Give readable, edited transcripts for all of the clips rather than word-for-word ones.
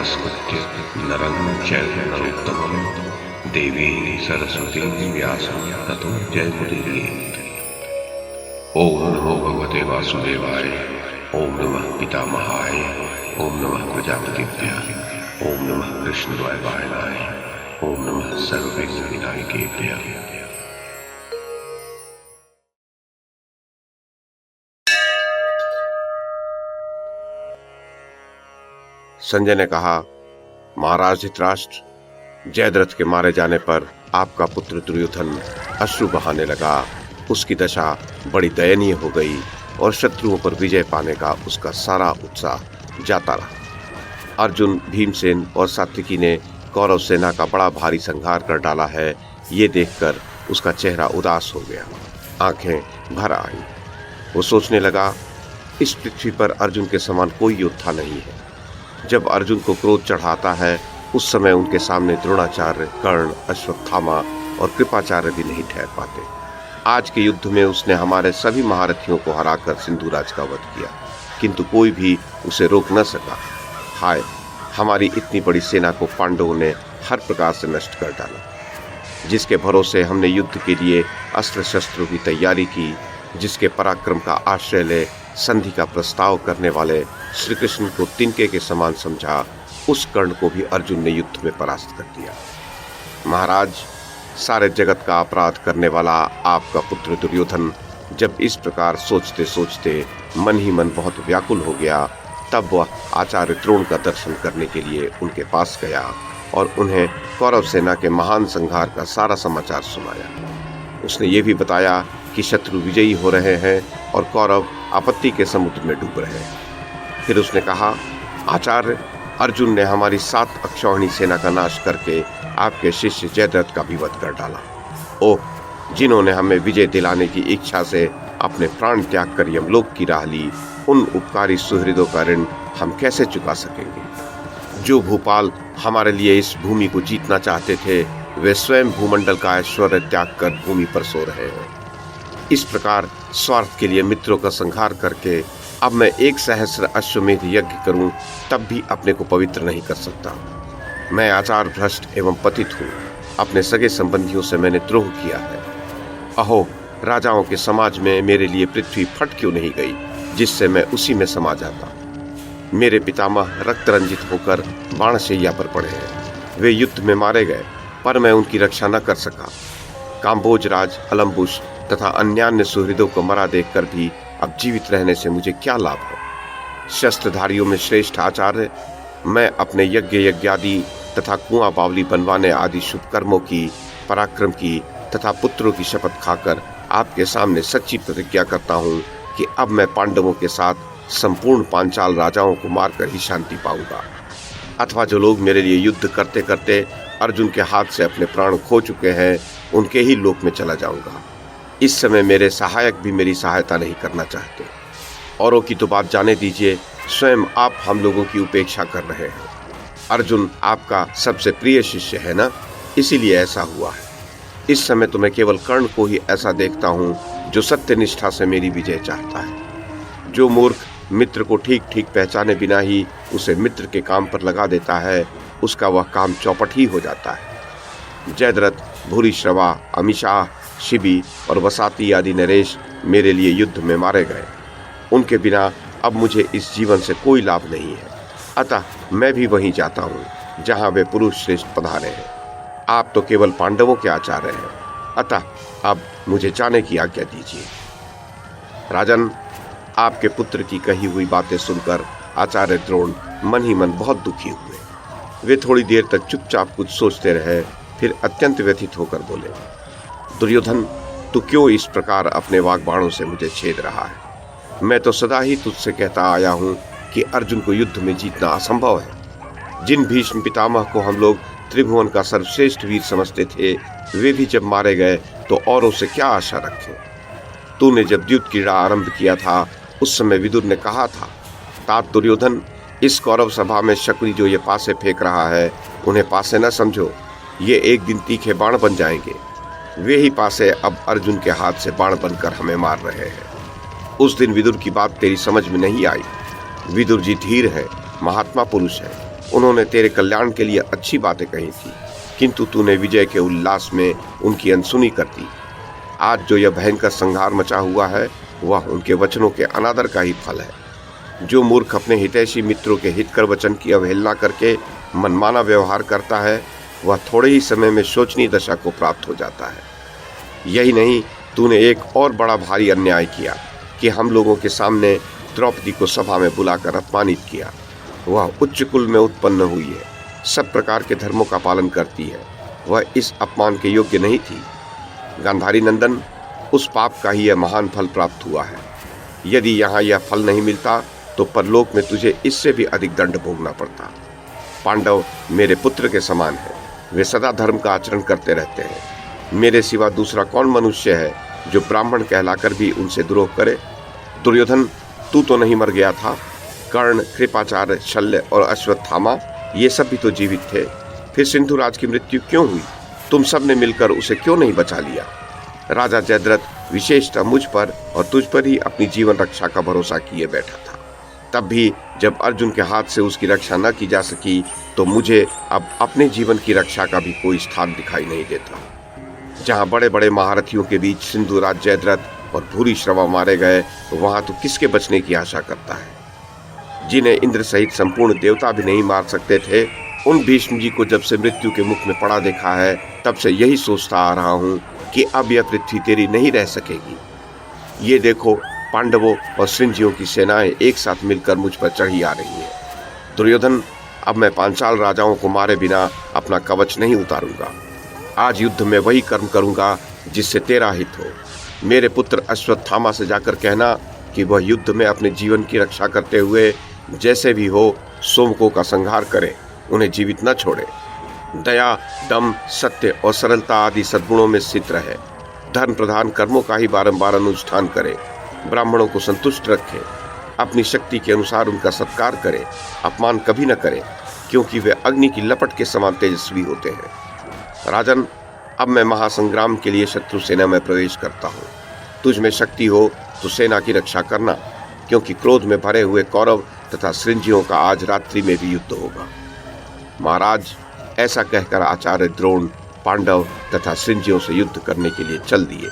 नमस्कृत्य नरं चैव नरोत्तमं देवीं सरस्वतीं व्यासं ततो जयमुदीरयेत्। ओम नमो भगवते वासुदेवाय, ओम नमः पितामहाय, ओम नमः प्रजापतिभ्यः, ओम नमः कृष्णद्वैपायनाय, ओम नमः सर्वविघ्नविनायकेभ्यः। संजय ने कहा, महाराज धृतराष्ट्र, जयद्रथ के मारे जाने पर आपका पुत्र दुर्योधन अश्रु बहाने लगा। उसकी दशा बड़ी दयनीय हो गई और शत्रुओं पर विजय पाने का उसका सारा उत्साह जाता रहा। अर्जुन, भीमसेन और सात्विकी ने कौरव सेना का बड़ा भारी संहार कर डाला है, ये देखकर उसका चेहरा उदास हो गया, आंखें भर आई। वो सोचने लगा, इस पृथ्वी पर अर्जुन के समान कोई योद्धा नहीं है। जब अर्जुन को क्रोध चढ़ाता है, उस समय उनके सामने द्रोणाचार्य, कर्ण, अश्वत्थामा और कृपाचार्य भी नहीं ठहर पाते। आज के युद्ध में उसने हमारे सभी महारथियों को हराकर सिंधुराज का वध किया, किंतु कोई भी उसे रोक न सका। हाय, हमारी इतनी बड़ी सेना को पांडवों ने हर प्रकार से नष्ट कर डाला। जिसके भरोसे हमने युद्ध के लिए अस्त्र शस्त्रों की तैयारी की, जिसके पराक्रम का आश्रय ले संधि का प्रस्ताव करने वाले श्री कृष्ण को तिनके के समान समझा, उस कर्ण को भी अर्जुन ने युद्ध में परास्त कर दिया। महाराज, सारे जगत का अपराध करने वाला आपका पुत्र दुर्योधन जब इस प्रकार सोचते सोचते मन ही मन बहुत व्याकुल हो गया, तब वह आचार्य द्रोण का दर्शन करने के लिए उनके पास गया और उन्हें कौरव सेना के महान संहार का सारा समाचार सुनाया। उसने ये भी बताया कि शत्रु विजयी हो रहे हैं और कौरव आपत्ति के समुद्र में डूब रहे हैं। फिर उसने कहा, आचार्य, अर्जुन ने हमारी 7 अक्षौहिणी सेना का नाश करके आपके शिष्य जयद्रथ का भी वध कर डाला। ओह, जिन्होंने हमें विजय दिलाने की इच्छा से अपने प्राण त्याग कर यमलोक की राह ली, उन उपकारी सुहृदों का ऋण हम कैसे चुका सकेंगे। जो भूपाल हमारे लिए इस भूमि को जीतना चाहते थे, वे स्वयं भूमंडल का ऐश्वर्य त्याग कर भूमि पर सो रहे हैं। इस प्रकार स्वार्थ के लिए मित्रों का संहार करके अब मैं 1 सहस्र अश्वमेध यज्ञ करूं, तब भी अपने को पवित्र नहीं कर सकता। मैं आचार भ्रष्ट एवं पतित हूँ। अपने सगे संबंधियों से मैंने द्रोह किया है। अहो, राजाओं के समाज में मेरे लिए पृथ्वी फट क्यों नहीं गई, जिससे मैं उसी में समा जाता। मेरे पितामह रक्त रंजित होकर बाणशैया पर पड़े हैं। वे युद्ध में मारे गए, पर मैं उनकी रक्षा न कर सका। काम्बोज राज, अलम्बुश तथा अन्यान्य सुहृदों को मरा देखकर भी अब जीवित रहने से मुझे क्या लाभ है। शस्त्रधारियों में श्रेष्ठ आचार्य, मैं अपने यज्ञ यज्ञादि तथा कुआं बावली बनवाने आदि शुभ कर्मों की, पराक्रम की तथा पुत्रों की शपथ खाकर आपके सामने सच्ची प्रतिज्ञा करता हूँ कि अब मैं पांडवों के साथ संपूर्ण पांचाल राजाओं को मारकर ही शांति पाऊंगा, अथवा जो लोग मेरे लिए युद्ध करते करते अर्जुन के हाथ से अपने प्राण खो चुके हैं, उनके ही लोक में चला जाऊंगा। इस समय मेरे सहायक भी मेरी सहायता नहीं करना चाहते। औरों की तो बात जाने दीजिए, स्वयं आप हम लोगों की उपेक्षा कर रहे हैं। अर्जुन आपका सबसे प्रिय शिष्य है ना, इसीलिए ऐसा हुआ है। इस समय तो मैं केवल कर्ण को ही ऐसा देखता हूँ जो सत्य निष्ठा से मेरी विजय चाहता है। जो मूर्ख मित्र को ठीक ठीक पहचाने बिना ही उसे मित्र के काम पर लगा देता है, उसका वह काम चौपट ही हो जाता है। जयद्रथ, भूरिश्रवा, अमीशाह, शिबी और वसाती आदि नरेश मेरे लिए युद्ध में मारे गए। उनके बिना अब मुझे इस जीवन से कोई लाभ नहीं है, अतः मैं भी वहीं जाता हूँ जहाँ वे पुरुष श्रेष्ठ पधारे हैं। आप तो केवल पांडवों के आचार्य हैं, अतः अब मुझे जाने की आज्ञा दीजिए। राजन, आपके पुत्र की कही हुई बातें सुनकर आचार्य द्रोण मन ही मन बहुत दुखी हुए। वे थोड़ी देर तक चुपचाप कुछ सोचते रहे, फिर अत्यंत व्यथित होकर बोले, दुर्योधन, तू क्यों इस प्रकार अपने वाग्बाणों से मुझे छेद रहा है। मैं तो सदा ही तुझसे कहता आया हूँ कि अर्जुन को युद्ध में जीतना असंभव है। जिन भीष्म पितामह को हम लोग त्रिभुवन का सर्वश्रेष्ठ वीर समझते थे, वे भी जब मारे गए तो औरों से क्या आशा रखें। तूने जब द्यूत क्रीड़ा आरंभ किया था, उस समय विदुर ने कहा था, तात दुर्योधन, इस कौरव सभा में शकुनी जो ये पासे फेंक रहा है, उन्हें पासे न समझो, ये एक दिन तीखे बाण बन जाएंगे। वे ही पासे अब अर्जुन के हाथ से बाण बनकर हमें मार रहे हैं। उस दिन विदुर की बात तेरी समझ में नहीं आई। विदुर जी धीर है, महात्मा पुरुष है, उन्होंने तेरे कल्याण के लिए अच्छी बातें कही थी, किंतु तूने विजय के उल्लास में उनकी अनसुनी कर दी। आज जो यह भयंकर संहार मचा हुआ है वह उनके वचनों के अनादर का ही फल है। जो मूर्ख अपने हितैषी मित्रों के हितकर वचन की अवहेलना करके मनमाना व्यवहार करता है वह थोड़े ही समय में शोचनीय दशा को प्राप्त हो जाता है। यही नहीं, तूने एक और बड़ा भारी अन्याय किया कि हम लोगों के सामने द्रौपदी को सभा में बुलाकर अपमानित किया। वह उच्च कुल में उत्पन्न हुई है, सब प्रकार के धर्मों का पालन करती है, वह इस अपमान के योग्य नहीं थी। गांधारी नंदन, उस पाप का ही यह महान फल प्राप्त हुआ है। यदि यहाँ यह फल नहीं मिलता तो परलोक में तुझे इससे भी अधिक दंड भोगना पड़ता। पांडव मेरे पुत्र के समान है, वे सदा धर्म का आचरण करते रहते हैं। मेरे सिवा दूसरा कौन मनुष्य है जो ब्राह्मण कहलाकर भी उनसे द्रोह करे? दुर्योधन, तू तो नहीं मर गया था। कर्ण, कृपाचार्य, शल्य और अश्वत्थामा ये सब भी तो जीवित थे। फिर सिंधुराज की मृत्यु क्यों हुई? तुम सब ने मिलकर उसे क्यों नहीं बचा लिया? राजा जयद्रथ विशेषतः मुझ पर और तुझ पर ही अपनी जीवन रक्षा का भरोसा किए बैठा था। तब भी जब अर्जुन के हाथ से उसकी रक्षा न की जा सकी तो मुझे अब अपने जीवन की रक्षा का भी कोई स्थान दिखाई नहीं देता। जहाँ बड़े बड़े महारथियों के बीच सिंधुराज जयद्रथ और भूरिश्रवा मारे गए तो वहां तो किसके बचने की आशा करता है? जिन्हें इंद्र सहित संपूर्ण देवता भी नहीं मार सकते थे, उन भीष्म जी को जब से मृत्यु के मुख में पड़ा देखा है तब से यही सोचता आ रहा हूँ कि अब यह पृथ्वी तेरी नहीं रह सकेगी। ये देखो, पांडवों और श्रृंजियों की सेनाएं एक साथ मिलकर मुझ पर चढ़ी आ रही हैं। दुर्योधन, अब मैं पांचाल राजाओं को मारे बिना अपना कवच नहीं उतारूंगा। आज युद्ध में वही कर्म करूंगा जिससे तेरा हित हो। मेरे पुत्र अश्वत्थामा से जाकर कहना कि वह युद्ध में अपने जीवन की रक्षा करते हुए जैसे भी हो सोमकों का संहार करे, उन्हें जीवित न छोड़े। दया, दम, सत्य और सरलता आदि सद्गुणों में स्थित रहे। धर्म प्रधान कर्मों का ही बारंबार अनुष्ठान करे। ब्राह्मणों को संतुष्ट रखे। अपनी शक्ति के अनुसार उनका सत्कार करे। अपमान कभी न करे, क्योंकि वे अग्नि की लपट के समान तेजस्वी होते हैं। राजन, अब मैं महासंग्राम के लिए शत्रु सेना में प्रवेश करता हूँ। तुझ में शक्ति हो तो सेना की रक्षा करना, क्योंकि क्रोध में भरे हुए कौरव तथा श्रृंजियों का आज रात्रि में भी युद्ध होगा। महाराज, ऐसा कहकर आचार्य द्रोण पांडव तथा श्रृंजियों से युद्ध करने के लिए चल दिए।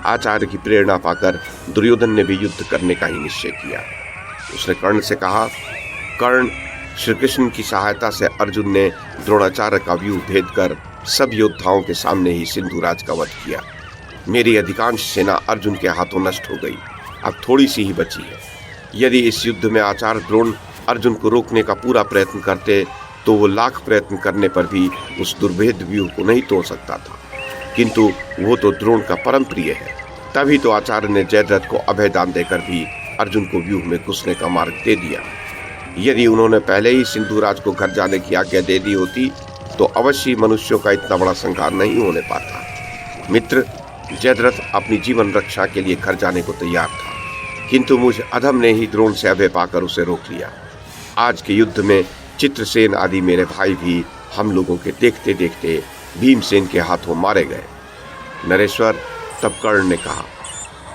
आचार्य की प्रेरणा पाकर दुर्योधन ने भी युद्ध करने का ही निश्चय किया। उसने कर्ण से कहा, कर्ण, श्री कृष्ण की सहायता से अर्जुन ने द्रोणाचार्य का व्यूह भेद कर सब योद्धाओं के सामने ही सिंधुराज का वध किया। मेरी अधिकांश सेना अर्जुन के हाथों नष्ट हो गई, अब थोड़ी सी ही बची है। यदि इस युद्ध में आचार्य द्रोण अर्जुन को रोकने का पूरा प्रयत्न करते तो वो लाख प्रयत्न करने पर भी उस दुर्भेद व्यूह को नहीं तोड़ सकता था, किंतु वो तो द्रोण का परम प्रिय है। तभी तो आचार्य ने जयद्रथ को अभय दान देकर भी अर्जुन को व्यूह में घुसने का मार्ग दे दिया। यदि उन्होंने पहले ही सिंधुराज को घर जाने की आज्ञा दे दी होती तो अवश्य मनुष्यों का इतना बड़ा संहार नहीं होने पाता। मित्र, जयद्रथ अपनी जीवन रक्षा के लिए घर जाने को तैयार था, किंतु मुझ अधम ने ही द्रोण से अभय पाकर उसे रोक लिया। आज के युद्ध में चित्रसेन आदि मेरे भाई भी हम लोगों के देखते देखते भीमसेन के हाथों मारे गए। नरेश्वर, तब कर्ण ने कहा,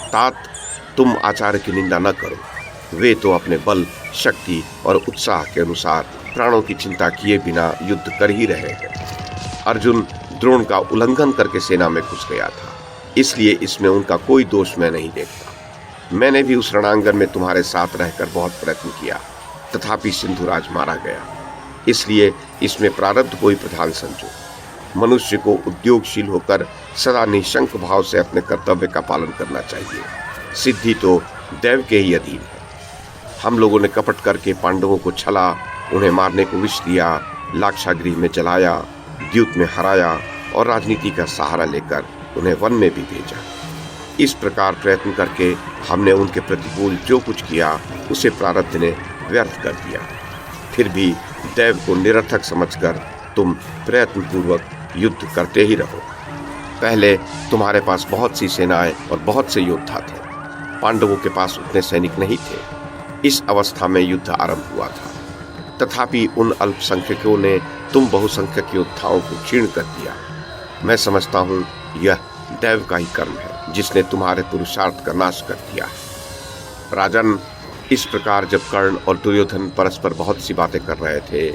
तात, तुम आचार्य की निंदा न करो। वे तो अपने बल, शक्ति और उत्साह के अनुसार प्राणों की चिंता किए बिना युद्ध कर ही रहे हैं। अर्जुन द्रोण का उल्लंघन करके सेना में घुस गया था, इसलिए इसमें उनका कोई दोष मैं नहीं देखता। मैंने भी उस रणांगन में तुम्हारे साथ रहकर बहुत प्रयत्न किया, तथापि सिंधुराज मारा गया। इसलिए इसमें प्रारब्ध कोई प्रधान समझो। मनुष्य को उद्योगशील होकर सदा निशंक भाव से अपने कर्तव्य का पालन करना चाहिए। सिद्धि तो दैव के ही अधीन है। हम लोगों ने कपट करके पांडवों को छला, उन्हें मारने को विष दिया, लाक्षागृह में जलाया, द्यूत में हराया और राजनीति का सहारा लेकर उन्हें वन में भी भेजा। इस प्रकार प्रयत्न करके हमने उनके प्रतिकूल जो कुछ किया उसे प्रारब्ध ने व्यर्थ कर दिया। फिर भी दैव को निरर्थक समझकर तुम प्रयत्न पूर्वक युद्ध करते ही रहो। पहले तुम्हारे पास बहुत सी सेनाएं और बहुत से योद्धा थे, पांडवों के पास उतने सैनिक नहीं थे। इस अवस्था में युद्ध आरंभ हुआ था, तथापि उन अल्पसंख्यकों ने तुम बहुसंख्यक योद्धाओं को क्षीण कर दिया। मैं समझता हूँ यह दैव का ही कर्म है जिसने तुम्हारे पुरुषार्थ का नाश कर दिया। राजन, इस प्रकार जब कर्ण और दुर्योधन परस्पर बहुत सी बातें कर रहे थे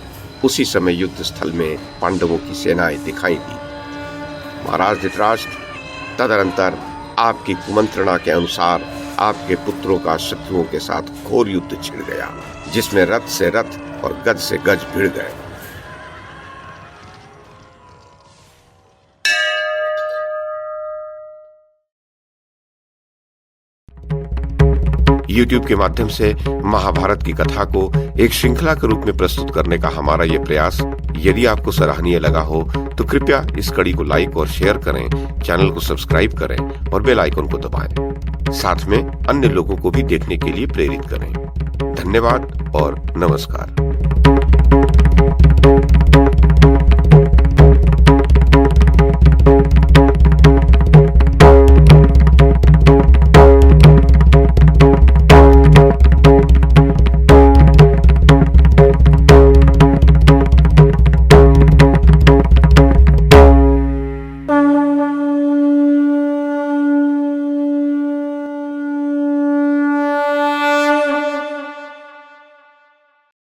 उसी समय युद्ध स्थल में पांडवों की सेनाएं दिखाई दी। महाराज धृतराष्ट्र, तदनंतर आपकी कुमंत्रणा के अनुसार आपके पुत्रों का शत्रुओं के साथ घोर युद्ध छिड़ गया, जिसमें रथ से रथ और गज से गज भिड़ गए। YouTube के माध्यम से महाभारत की कथा को एक श्रृंखला के रूप में प्रस्तुत करने का हमारा ये प्रयास यदि आपको सराहनीय लगा हो तो कृपया इस कड़ी को लाइक और शेयर करें, चैनल को सब्सक्राइब करें और बेल आइकन को दबाएं। साथ में अन्य लोगों को भी देखने के लिए प्रेरित करें। धन्यवाद और नमस्कार।